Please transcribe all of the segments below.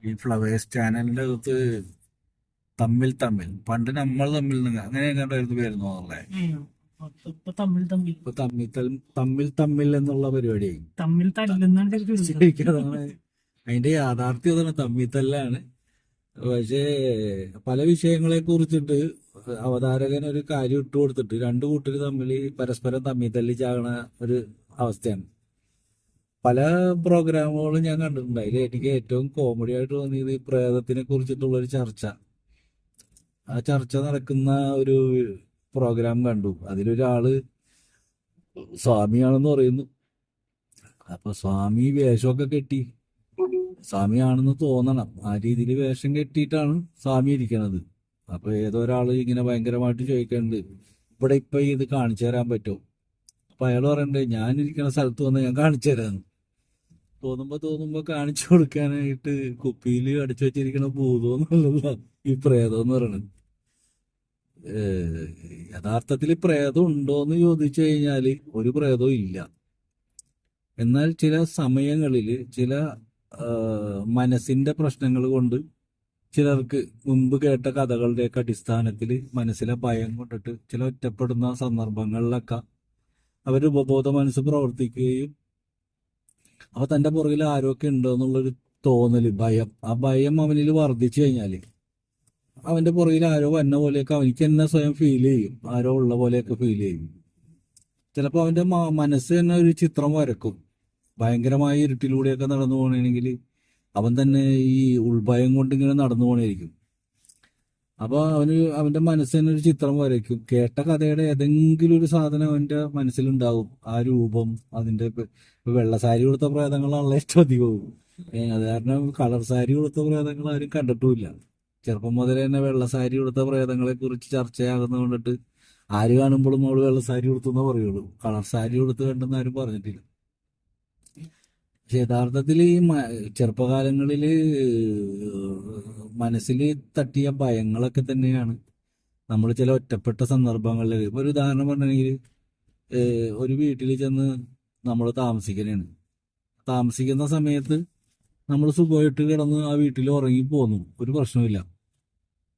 ഈ ഫ്ലവേഴ്സ് ചാനലിന്റെ അകത്ത് തമ്മിൽ തമ്മിൽ പണ്ട് നമ്മൾ തമ്മിൽ നിന്ന് അങ്ങനെ എങ്ങാണ്ടായിരുന്നു പേരുന്നു അല്ലേ? ഉം. ഇപ്പൊ തമ്മിൽ തമ്മിൽ ഇപ്പൊ തമ്മിൽ തമ്മിൽ എന്നുള്ള പരിപാടിയായി. തമ്മിൽ തല്ലുന്നാണ് ശരിക്കും ഉള്ളത്. ശരിക്കും അതാണ് അതിന്റെ യാഥാർത്ഥ്യം, അതാണ് തമ്മിൽ തല്ലാണ്. പക്ഷേ പല വിഷയങ്ങളെ കുറിച്ചിട്ട് അവതാരകൻ ഒരു കാര്യം ഇട്ട് കൊടുത്തിട്ട് രണ്ടു കൂട്ടർ തമ്മിൽ പരസ്പരം തമ്മിൽ തല്ലി ചാകണ ഒരു അവസ്ഥയാണ്. പല പ്രോഗ്രാമുകളും ഞാൻ കണ്ടിട്ടുണ്ട്. അതിൽ എനിക്ക് ഏറ്റവും കോമഡി ആയിട്ട് തോന്നിയത് ഈ പ്രേതത്തിനെ കുറിച്ചിട്ടുള്ള ഒരു ചർച്ച. ആ ചർച്ച നടക്കുന്ന ഒരു പ്രോഗ്രാം കണ്ടു. അതിലൊരാള് സ്വാമിയാണെന്ന് പറയുന്നു. അപ്പൊ സ്വാമി വേഷമൊക്കെ കെട്ടി, സ്വാമിയാണെന്ന് തോന്നണം, ആ രീതിയിൽ വേഷം കെട്ടിയിട്ടാണ് സ്വാമി ഇരിക്കണത്. അപ്പൊ ഏതോ ഒരാള് ഇങ്ങനെ ഭയങ്കരമായിട്ട് ചോദിക്കുന്നുണ്ട്, ഇവിടെ ഇപ്പൊ ഇത് കാണിച്ചു തരാൻ പറ്റുമോ? അപ്പൊ അയാൾ പറയണ്ടേ, ഞാനിരിക്കുന്ന സ്ഥലത്ത് വന്ന് ഞാൻ കാണിച്ചു തരാന്ന്. തോന്നുമ്പോ കാണിച്ചു കൊടുക്കാനായിട്ട് കുപ്പിയിൽ അടിച്ചു വെച്ചിരിക്കണ ഭൂതം എന്നുള്ളതാ ഈ പ്രേതം എന്ന് പറയുന്നത്. യഥാർത്ഥത്തിൽ പ്രേതം ഉണ്ടോന്ന് ചോദിച്ചു കഴിഞ്ഞാൽ ഒരു പ്രേതവും ഇല്ല. എന്നാൽ ചില സമയങ്ങളിൽ ചില മനസ്സിന്റെ പ്രശ്നങ്ങൾ കൊണ്ട് ചിലർക്ക് മുമ്പ് കേട്ട കഥകളുടെയൊക്കെ അടിസ്ഥാനത്തിൽ മനസ്സിലെ ഭയം കൊണ്ടിട്ട് ചില ഒറ്റപ്പെടുന്ന സന്ദർഭങ്ങളിലൊക്കെ അവരുടെ ഉപബോധ മനസ്സ് പ്രവർത്തിക്കുകയും അപ്പൊ തന്റെ പുറകിൽ ആരൊക്കെ ഉണ്ടോ എന്നുള്ളൊരു തോന്നല്, ഭയം, ആ ഭയം അവനിൽ വർദ്ധിച്ചു കഴിഞ്ഞാല് അവന്റെ പുറകിൽ ആരോ വന്ന പോലെയൊക്കെ അവനിക്ക് തന്നെ സ്വയം ഫീൽ ചെയ്യും, ആരോ ഉള്ള പോലെയൊക്കെ ഫീൽ ചെയ്യും. ചിലപ്പോൾ അവന്റെ മനസ്സ് തന്നെ ഒരു ചിത്രം വരക്കും. ഭയങ്കരമായ ഇരുട്ടിലൂടെയൊക്കെ നടന്നു പോകണമെങ്കിൽ അവൻ തന്നെ ഈ ഉൾഭയം കൊണ്ട് ഇങ്ങനെ നടന്നു പോകണായിരിക്കും. അപ്പൊ അവന്റെ മനസ്സ് തന്നെ ഒരു ചിത്രം വരയ്ക്കും. കേട്ട കഥയുടെ ഏതെങ്കിലും ഒരു സാധനം അവന്റെ മനസ്സിലുണ്ടാവും, ആ രൂപം. അതിന്റെ വെള്ള സാരി കൊടുത്ത പ്രേതങ്ങളാണല്ലോ ഏറ്റവും അധികവും. അത് കാരണം കളർ സാരി കൊടുത്ത പ്രേതങ്ങൾ ആരും കണ്ടിട്ടുമില്ല. ചെറുപ്പം മുതലേ തന്നെ വെള്ള സാരി കൊടുത്ത പ്രേതങ്ങളെ കുറിച്ച് ചർച്ചയാകുന്ന കൊണ്ടിട്ട് ആര് കാണുമ്പോഴും അവള് വെള്ള സാരി കൊടുത്തെന്നേ പറയുള്ളൂ, കളർ സാരി കൊടുത്ത് കണ്ടെന്ന് ആരും പറഞ്ഞിട്ടില്ല. പക്ഷെ യഥാർത്ഥത്തിൽ ഈ ചെറുപ്പകാലങ്ങളില് മനസ്സിൽ തട്ടിയ ഭയങ്ങളൊക്കെ തന്നെയാണ് നമ്മൾ ചില ഒറ്റപ്പെട്ട സന്ദർഭങ്ങളിൽ. ഇപ്പൊ ഒരു ഉദാഹരണം പറഞ്ഞെങ്കിൽ, ഒരു വീട്ടിൽ ചെന്ന് നമ്മൾ താമസിക്കുന്ന സമയത്ത് നമ്മൾ സുഖമായിട്ട് കിടന്ന് ആ വീട്ടിൽ ഉറങ്ങി പോന്നു, ഒരു പ്രശ്നമില്ല.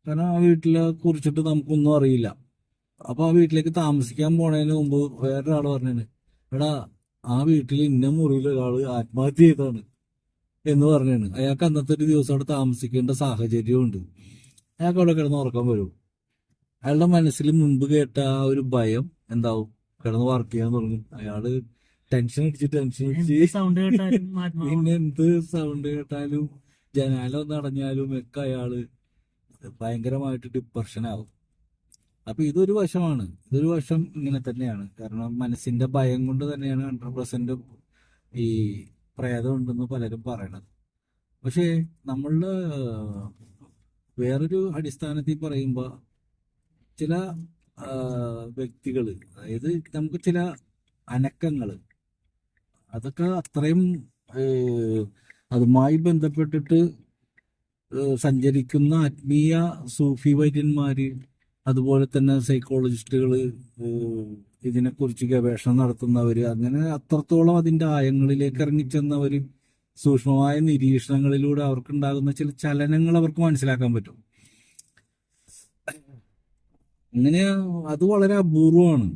കാരണം ആ വീട്ടിലെ കുറിച്ചിട്ട് നമുക്കൊന്നും അറിയില്ല. അപ്പൊ ആ വീട്ടിലേക്ക് താമസിക്കാൻ പോണതിന് മുമ്പ് വേറൊരാൾ പറഞ്ഞു, എടാ ആ വീട്ടിൽ ഇന്ന മുറിയിൽ ഒരാള് ആത്മഹത്യ ചെയ്താണ് എന്ന് പറഞ്ഞാണ്. അയാൾക്ക് അന്നത്തെ ഒരു ദിവസം അവിടെ താമസിക്കേണ്ട സാഹചര്യമുണ്ട്. അയാൾക്ക് അവിടെ കിടന്ന് ഉറക്കം വരും. അയാളുടെ മനസ്സിൽ മുമ്പ് കേട്ട ആ ഒരു ഭയം എന്താവും, കിടന്ന് വർക്ക് ചെയ്യാൻ തുടങ്ങും. അയാള് ടെൻഷൻ അടിച്ച് സൗണ്ട് കേട്ടാലും പിന്നെ എന്ത് സൗണ്ട് കേട്ടാലും ജനാല ഒന്ന് അടഞ്ഞാലും ഒക്കെ അയാള് ഭയങ്കരമായിട്ട് ഡിപ്രഷനാവും. അപ്പൊ ഇതൊരു വശമാണ്. ഇതൊരു വശം ഇങ്ങനെ തന്നെയാണ്. കാരണം മനസ്സിന്റെ ഭയം കൊണ്ട് തന്നെയാണ് 100% ഈ പ്രേതം ഉണ്ടെന്ന് പലരും പറയണത്. പക്ഷേ നമ്മളുടെ വേറൊരു അടിസ്ഥാനത്തിൽ പറയുമ്പോൾ ചില വ്യക്തികള്, അതായത് നമുക്ക് ചില അനക്കങ്ങള്, അതൊക്കെ അത്രയും അതുമായി ബന്ധപ്പെട്ടിട്ട് സഞ്ചരിക്കുന്ന ആത്മീയ സൂഫി വൈദ്യന്മാര്, അതുപോലെ തന്നെ സൈക്കോളജിസ്റ്റുകള്, ഇതിനെക്കുറിച്ച് ഗവേഷണം നടത്തുന്നവര്, അങ്ങനെ അത്രത്തോളം അതിന്റെ ആഴങ്ങളിലേക്ക് ഇറങ്ങിച്ചെന്നവര് സൂക്ഷ്മമായ നിരീക്ഷണങ്ങളിലൂടെ അവർക്കുണ്ടാകുന്ന ചില ചലനങ്ങൾ അവർക്ക് മനസ്സിലാക്കാൻ പറ്റും. അങ്ങനെ അത് വളരെ അപൂർവമാണ്,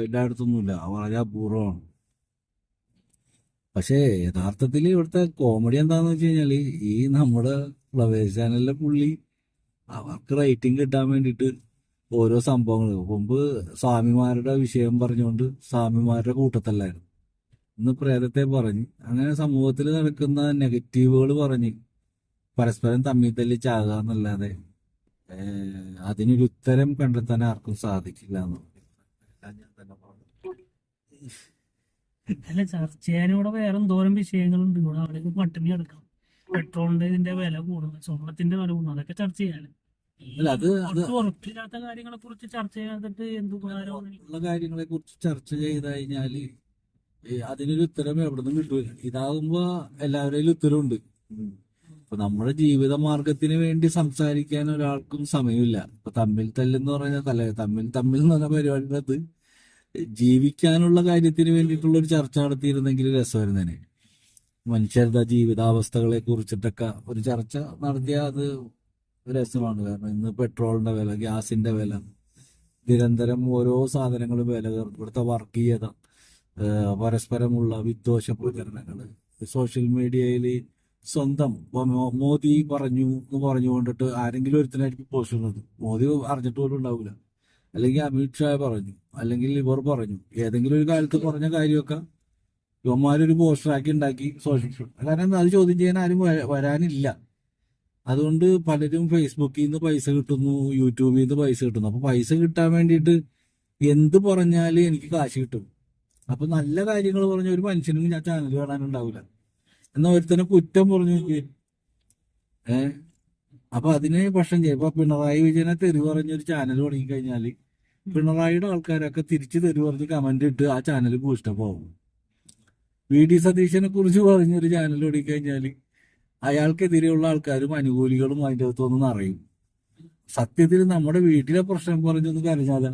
എല്ലായിടത്തൊന്നുമില്ല, വളരെ അപൂർവമാണ്. പക്ഷേ യഥാർത്ഥത്തിൽ ഇവിടുത്തെ കോമഡി എന്താന്ന് വെച്ച് കഴിഞ്ഞാല്, ഈ നമ്മുടെ ഫ്ലവേഴ്സ് ചാനലിലെ പുള്ളി അവർക്ക് റേറ്റിംഗ് കിട്ടാൻ വേണ്ടിയിട്ട് ഓരോ സംഭവങ്ങൾ, മുമ്പ് സ്വാമിമാരുടെ വിഷയം പറഞ്ഞുകൊണ്ട് സ്വാമിമാരുടെ കൂട്ടത്തല്ലായിരുന്നു, ഇന്ന് പ്രേതത്തെ പറഞ്ഞ്, അങ്ങനെ സമൂഹത്തിൽ നടക്കുന്ന നെഗറ്റീവുകൾ പറഞ്ഞ് പരസ്പരം തമ്മിൽ തല്ലി ചാകുക എന്നല്ലാതെ അതിനൊരു ഉത്തരം കണ്ടെത്താൻ ആർക്കും സാധിക്കില്ല എന്ന് ഞാൻ തന്നെ പറഞ്ഞു. അല്ല, ചർച്ച ചെയ്യാനിവിടെ വേറെ എന്തോരം വിഷയങ്ങളുണ്ട്. ഇവിടെ അവിടെ പട്ടിണി കിടക്കണം, പെട്രോളിന്റെ ഇതിന്റെ വില കൂടുന്നു, സ്വർണത്തിന്റെ വില കൂടുന്നു, അതൊക്കെ ചർച്ച ചെയ്യാൻ. അല്ല, അത് ഉറപ്പില്ലാത്ത കാര്യങ്ങളെ കുറിച്ച് ചർച്ച ചെയ്യാതിട്ട് എന്ത് ഉപകാരമാണ്? ഉള്ള കാര്യങ്ങളെ കുറിച്ച് ചർച്ച ചെയ്ത് കഴിഞ്ഞാല് അതിനൊരു ഉത്തരം എവിടെ നിന്നും കിട്ടൂല. ഇതാകുമ്പോ എല്ലാവരുടെയും ഉത്തരവുണ്ട്. ഇപ്പൊ നമ്മുടെ ജീവിത മാർഗത്തിന് വേണ്ടി സംസാരിക്കാൻ ഒരാൾക്കും സമയമില്ല. ഇപ്പൊ തമ്മിൽ തല്ലെന്ന് പറഞ്ഞാൽ തമ്മിൽ തമ്മിൽ എന്ന് പറഞ്ഞ പരിപാടിയുടെ ജീവിക്കാനുള്ള കാര്യത്തിന് വേണ്ടിയിട്ടുള്ള ഒരു ചർച്ച നടത്തിയിരുന്നെങ്കിൽ രസമായിരുന്നേനെ. മനുഷ്യരുടെ ജീവിതാവസ്ഥകളെ കുറിച്ചിട്ടൊക്കെ ഒരു ചർച്ച നടത്തിയ അത് രസമാണ്. കാരണം ഇന്ന് പെട്രോളിന്റെ വില, ഗ്യാസിന്റെ വില, നിരന്തരം ഓരോ സാധനങ്ങളും വില കയറുന്നു. ഇവിടുത്തെ വർഗീയത, പരസ്പരമുള്ള വിദ്വേഷ പ്രചരണങ്ങൾ, സോഷ്യൽ മീഡിയയിൽ സ്വന്തം ഇപ്പൊ മോദി പറഞ്ഞു എന്ന് പറഞ്ഞുകൊണ്ടിട്ട് ആരെങ്കിലും ഒരുത്തനായിരിക്കും പോസ്റ്റ് ചെയ്യുന്നത്. മോദി അറിഞ്ഞിട്ട് പോലും ഉണ്ടാവില്ല. അല്ലെങ്കിൽ അമിത്ഷാ പറഞ്ഞു, അല്ലെങ്കിൽ ഇവർ പറഞ്ഞു, ഏതെങ്കിലും ഒരു കാലത്ത് പറഞ്ഞ കാര്യമൊക്കെ ഇവന്മാരൊരു പോസ്റ്ററാക്കി ഉണ്ടാക്കി സോഷ്യൽ, കാരണം അത് ചോദ്യം ചെയ്യാൻ ആരും വരാനില്ല. അതുകൊണ്ട് പലരും ഫേസ്ബുക്കിൽ നിന്ന് പൈസ കിട്ടുന്നു, യൂട്യൂബിൽ നിന്ന് പൈസ കിട്ടുന്നു. അപ്പൊ പൈസ കിട്ടാൻ വേണ്ടിയിട്ട് എന്ത് പറഞ്ഞാൽ എനിക്ക് കാശ് കിട്ടും. അപ്പൊ നല്ല കാര്യങ്ങൾ പറഞ്ഞ ഒരു മനുഷ്യനും ഞാൻ ചാനൽ കാണാനുണ്ടാവില്ല. എന്നാ ഒരുത്തനെ കുറ്റം പറഞ്ഞു നോക്കി. അപ്പൊ അതിനെ പക്ഷം ചെയ്യും. ഇപ്പൊ പിണറായി വിജയനെ തെറി പറഞ്ഞൊരു ചാനൽ തുടങ്ങി കഴിഞ്ഞാല് പിണറായിയുടെ ആൾക്കാരൊക്കെ തിരിച്ച് തെറി പറഞ്ഞ് കമന്റ് ഇട്ട് ആ ചാനൽ ബൂസ്റ്റപ്പാവും. വി ഡി സതീശനെ കുറിച്ച് പറഞ്ഞൊരു ചാനൽ തുടങ്ങി കഴിഞ്ഞാല് അയാൾക്കെതിരെയുള്ള ആൾക്കാരും അനുകൂലികളും അതിൻ്റെ അകത്തൊന്നും അറിയും. സത്യത്തിൽ നമ്മുടെ വീട്ടിലെ പ്രശ്നം പറഞ്ഞൊന്ന് കരഞ്ഞാല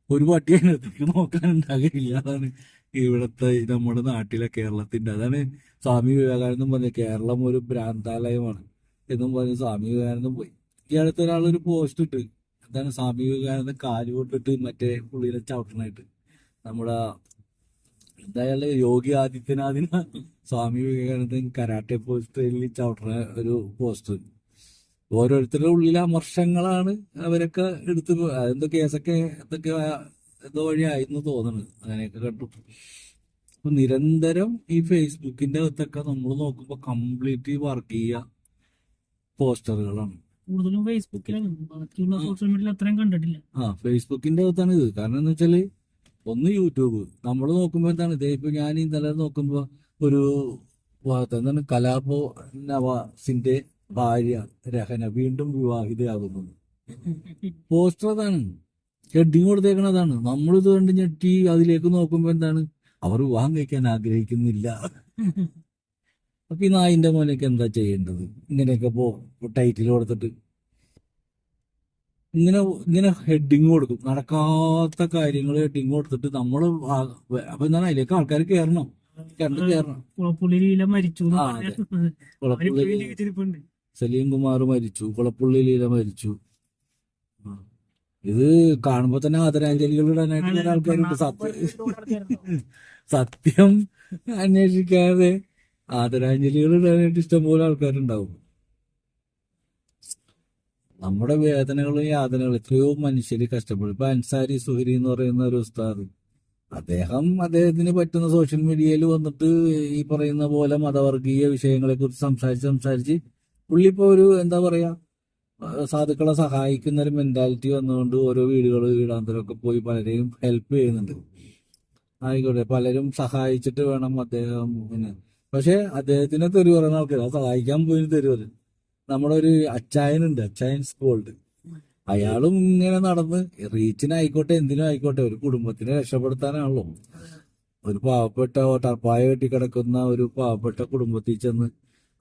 ഒരു പട്ടി അതിനകത്തേക്ക് നോക്കാനുണ്ടാകില്ല. അതാണ് ഇവിടുത്തെ നമ്മുടെ നാട്ടിലെ കേരളത്തിന്റെ. അതാണ് സ്വാമി വിവേകാനന്ദൻ പറഞ്ഞത്, കേരളം ഒരു ഭ്രാന്താലയമാണ് എന്നും പറഞ്ഞ് സ്വാമി വിവേകാനന്ദൻ പോയി. ഈ അടുത്ത ഒരാളൊരു പോസ്റ്റ് ഇട്ട്, എന്താണ് സ്വാമി വിവേകാനന്ദൻ കാല് കൊണ്ടിട്ട് മറ്റേ പുള്ളിനെ ചവിട്ടണായിട്ട്. നമ്മുടെ എന്തായാലും യോഗി ആദിത്യനാഥിന് സ്വാമി വിവേകാനന്ദൻ കരാട്ടെ പോസ്റ്ററിൽ ചവിട്ടുന്ന ഒരു പോസ്റ്റർ. ഓരോരുത്തരുടെ ഉള്ളിലെ അമർഷങ്ങളാണ് അവരൊക്കെ എടുത്ത്, അതെന്തോ കേസൊക്കെ എന്തൊക്കെ എന്തോ വഴിയായിരുന്നു തോന്നുന്നു. അങ്ങനെയൊക്കെ കണ്ടു. അപ്പൊ നിരന്തരം ഈ ഫേസ്ബുക്കിന്റെ അകത്തൊക്കെ നമ്മൾ നോക്കുമ്പോ കംപ്ലീറ്റ് വർഗീയ പോസ്റ്ററുകളാണ്. കൂടുതലും ഫേസ്ബുക്കിലാണ്, ബാക്കിയുള്ള സോഷ്യൽ മീഡിയയിൽ അത്രയും കണ്ടിട്ടില്ല. ഫേസ്ബുക്കിന്റെ അകത്താണ് ഇത്. കാരണം എന്ന് വെച്ചാല് ഒന്ന് യൂട്യൂബ് നമ്മൾ നോക്കുമ്പോ എന്താണ് ഇതേ. ഇപ്പൊ ഞാൻ ഇന്നലെ നോക്കുമ്പോ ഒരു എന്താണ് കലാപോ നവാസിന്റെ ഭാര്യ രഹന വീണ്ടും വിവാഹിതയാകുന്നു. പോസ്റ്റർ അതാണ്, ഹെഡിങ് കൊടുത്തേക്കണതാണ്. നമ്മളിത് കണ്ട് ഞെട്ടി അതിലേക്ക് നോക്കുമ്പോ എന്താണ്, അവർ വിവാഹം കഴിക്കാൻ ആഗ്രഹിക്കുന്നില്ല. അപ്പൊ ഈ നായിന്റെ മോനൊക്കെ എന്താ ചെയ്യേണ്ടത്? ഇങ്ങനെയൊക്കെ ടൈറ്റിൽ കൊടുത്തിട്ട് ഇങ്ങനെ ഇങ്ങനെ ഹെഡിങ് കൊടുക്കും. നടക്കാത്ത കാര്യങ്ങൾ ഹെഡിങ് കൊടുത്തിട്ട് നമ്മൾ അപ്പൊ എന്താണ് അതിലേക്ക് ആൾക്കാർ കയറണം, കയറണം. കുളപ്പുള്ളി ലീല മരിച്ചു എന്ന് അതെ. പറഞ്ഞ് കുളപ്പുള്ളി അവരിപ്പോഴും ജീവിച്ചിരിപ്പുണ്ട്. സലീം കുമാർ മരിച്ചു, കുളപ്പുള്ളി ലീല മരിച്ചു. ഇത് കാണുമ്പോ തന്നെ ആദരാഞ്ജലികൾ ഇടാനായിട്ട് ആൾക്കാരുണ്ട്. സത്യം അന്വേഷിക്കാതെ ആദരാഞ്ജലികൾ ഇടാനായിട്ട് ഇഷ്ടംപോലെ ആൾക്കാരുണ്ടാവും. നമ്മുടെ വേദനകളും യാതനകളും എത്രയോ മനുഷ്യര് കഷ്ടപ്പെടും. ഇപ്പൊ അൻസാരി സുഹരി എന്ന് പറയുന്ന ഒരു ഉസ്താദ്, അദ്ദേഹത്തിന് പറ്റുന്ന സോഷ്യൽ മീഡിയയിൽ വന്നിട്ട് ഈ പറയുന്ന പോലെ മതവർഗീയ വിഷയങ്ങളെ കുറിച്ച് സംസാരിച്ച് പുള്ളി ഇപ്പൊ ഒരു എന്താ പറയാ, സാധുക്കളെ സഹായിക്കുന്ന ഒരു മെന്റാലിറ്റി വന്നുകൊണ്ട് ഓരോ വീടുകൾ വീടാന്തരമൊക്കെ പോയി പലരെയും ഹെൽപ്പ് ചെയ്യുന്നുണ്ട്. ആയിക്കോട്ടെ, പലരും സഹായിച്ചിട്ട് വേണം അദ്ദേഹം. പിന്നെ പക്ഷെ അദ്ദേഹത്തിനെ തെറി പറയുന്ന ആൾക്കാർ സഹായിക്കാൻ പോയി തെറി പറയും. നമ്മുടെ ഒരു അച്ചായനുണ്ട്, അച്ചായൻസ് ഗോൾഡ്. അയാളും ഇങ്ങനെ നടന്ന് റീച്ചിനായിക്കോട്ടെ എന്തിനും ആയിക്കോട്ടെ ഒരു കുടുംബത്തിനെ രക്ഷപ്പെടുത്താനാണല്ലോ. ഒരു പാവപ്പെട്ട ടർപ്പായ കെട്ടിക്കിടക്കുന്ന ഒരു പാവപ്പെട്ട കുടുംബത്തിൽ ചെന്ന്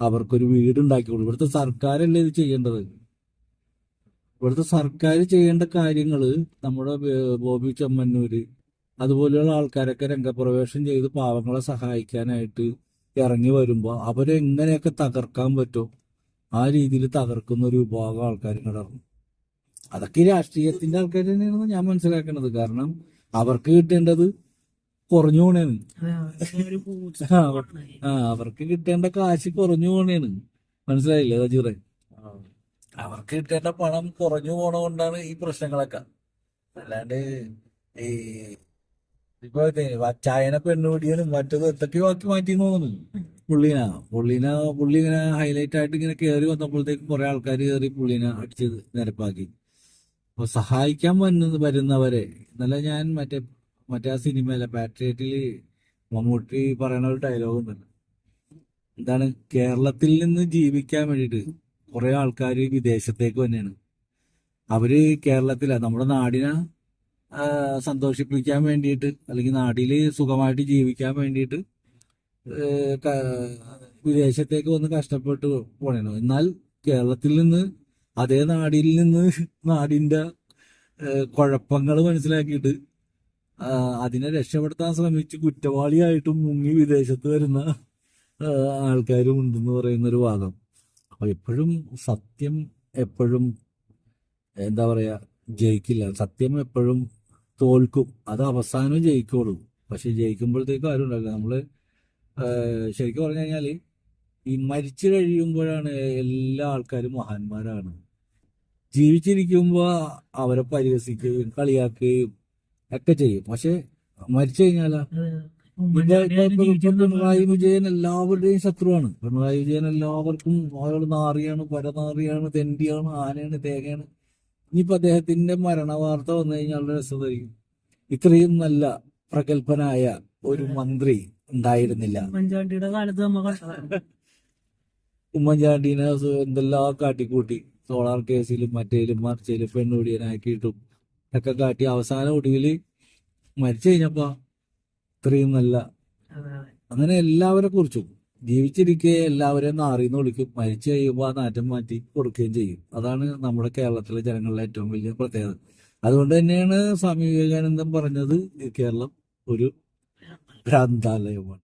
അവർക്കൊരു വീടുണ്ടാക്കി കൊടുക്കും. ഇവിടുത്തെ സർക്കാരല്ലേ ഇത് ചെയ്യേണ്ടത്? ഇവിടുത്തെ സർക്കാർ ചെയ്യേണ്ട കാര്യങ്ങള് നമ്മുടെ ബോബി ചെമ്മന്നൂര് അതുപോലെയുള്ള ആൾക്കാരൊക്കെ രംഗപ്രവേശം ചെയ്ത് പാവങ്ങളെ സഹായിക്കാനായിട്ട് ഇറങ്ങി വരുമ്പോൾ അവരെ എങ്ങനെയൊക്കെ തകർക്കാൻ പറ്റുമോ ആ രീതിയിൽ തകർക്കുന്ന ഒരു വിഭാഗം ആൾക്കാർ കിടന്നു. അതൊക്കെ രാഷ്ട്രീയത്തിന്റെ ആൾക്കാർ തന്നെയാണെന്ന് ഞാൻ മനസ്സിലാക്കുന്നത്. കാരണം അവർക്ക് കിട്ടേണ്ടത് കുറഞ്ഞു പോണേണ്. അവർക്ക് കിട്ടേണ്ട കാശ് കുറഞ്ഞു പോണേണ്. മനസ്സിലായില്ലേ അജീറെ? അവർക്ക് കിട്ടേണ്ട പണം കുറഞ്ഞു പോണതുകൊണ്ടാണ് ഈ പ്രശ്നങ്ങളൊക്കെ. അല്ലാണ്ട് ഈ ഇപ്പൊ ചായനെ പെണ്ണുപിടിയാലും മറ്റത് എന്തൊക്കെയോ ആക്കി മാറ്റി തോന്നുന്നു. പുള്ളി ഇങ്ങനെ ഹൈലൈറ്റ് ആയിട്ട് ഇങ്ങനെ കയറി വന്നപ്പോഴത്തേക്ക് കുറെ ആൾക്കാർ കയറി പുള്ളിനെ അടിച്ച് നിരപ്പാക്കി. അപ്പൊ സഹായിക്കാൻ വരുന്നവരെ ഇന്നലെ ഞാൻ മറ്റേ ആ സിനിമയിലെ പാട്രിയറ്റില് മമ്മൂട്ടി പറയണ ഒരു ഡയലോഗ് ഉണ്ടല്ലോ, എന്താണ്, കേരളത്തിൽ നിന്ന് ജീവിക്കാൻ വേണ്ടിയിട്ട് കുറെ ആൾക്കാർ വിദേശത്തേക്ക് തന്നെയാണ്. അവര് നമ്മുടെ നാടിനെ സന്തോഷിപ്പിക്കാൻ വേണ്ടിയിട്ട് അല്ലെങ്കിൽ നാട്ടില് സുഖമായിട്ട് ജീവിക്കാൻ വേണ്ടിയിട്ട് വിദേശത്തേക്ക് വന്ന് കഷ്ടപ്പെട്ട് പോണേനോ. എന്നാൽ കേരളത്തിൽ നിന്ന് അതേ നാടിന്റെ കുഴപ്പങ്ങൾ മനസ്സിലാക്കിയിട്ട് അതിനെ രക്ഷപ്പെടുത്താൻ ശ്രമിച്ച് കുറ്റവാളിയായിട്ടും മുങ്ങി വിദേശത്ത് വരുന്ന ആൾക്കാരും ഉണ്ടെന്ന് പറയുന്ന ഒരു വാദം. അപ്പൊ എപ്പോഴും സത്യം എപ്പോഴും എന്താ പറയാ ജയിക്കില്ല. സത്യം എപ്പോഴും തോൽക്കും. അത് അവസാനം ജയിക്കുള്ളൂ. പക്ഷെ ജയിക്കുമ്പോഴത്തേക്കും ആരും ഉണ്ടാവില്ല. നമ്മള് ശരിക്കും പറഞ്ഞു കഴിഞ്ഞാല് ഈ മരിച്ചു കഴിയുമ്പോഴാണ് എല്ലാ ആൾക്കാരും മഹാന്മാരാണ്. ജീവിച്ചിരിക്കുമ്പോ അവരെ പരിഹസിക്കുകയും കളിയാക്കുകയും ഒക്കെ ചെയ്യും. പക്ഷെ മരിച്ചു കഴിഞ്ഞാലാ അത് ഇപ്പൊ ഉമ്മൻചാണ്ടി ഇപ്പൊ ആയാലും ഇപ്പൊ ഇപ്പൊ ജീവിച്ചിരുന്ന പിണറായി വിജയൻ എല്ലാവരുടെയും ശത്രുവാണ്. പിണറായി വിജയൻ എല്ലാവർക്കും അയാൾ നാറിയാണ്, പരനാറിയാണ്, തെണ്ടിയാണ്, ആനയാണ്, തേങ്ങയാണ്. ഇനിയിപ്പോ അദ്ദേഹത്തിന്റെ മരണ വാർത്ത വന്നു കഴിഞ്ഞാൽ വളരെ രസമായിരിക്കും. ഇത്രയും നല്ല പ്രഗത്ഭനായ ഒരു മന്ത്രി ഉണ്ടായിരുന്നില്ല. ഉമ്മൻചാണ്ടിയുടെ കാലത്ത് നമ്മ കണ്ടതാണ്. ഉമ്മൻചാണ്ടീനെ എന്തെല്ലാം കാട്ടിക്കൂട്ടി, സോളാർ കേസിലും മറ്റേലും മറിച്ചേലും പെണ്ണുപിടിയനാക്കിയിട്ടും ഒക്കെ കാട്ടി അവസാന ഒടുവില് മരിച്ചു കഴിഞ്ഞപ്പോ ഇത്രയും നല്ല അതെ, അതെ. അങ്ങനെ എല്ലാവരെ കുറിച്ചും ജീവിച്ചിരിക്കെ എല്ലാവരെയും നാറിന്ന് വിളിക്കും. മരിച്ചു കഴിയുമ്പോൾ ആ നാറ്റം മാറ്റി കൊടുക്കുകയും ചെയ്യും. അതാണ് നമ്മുടെ കേരളത്തിലെ ജനങ്ങളുടെ ഏറ്റവും വലിയ പ്രത്യേകത. അതുകൊണ്ട് തന്നെയാണ് സ്വാമി വിവേകാനന്ദൻ പറഞ്ഞത് കേരളം ഒരു ഭ്രാന്താലയമാണ്.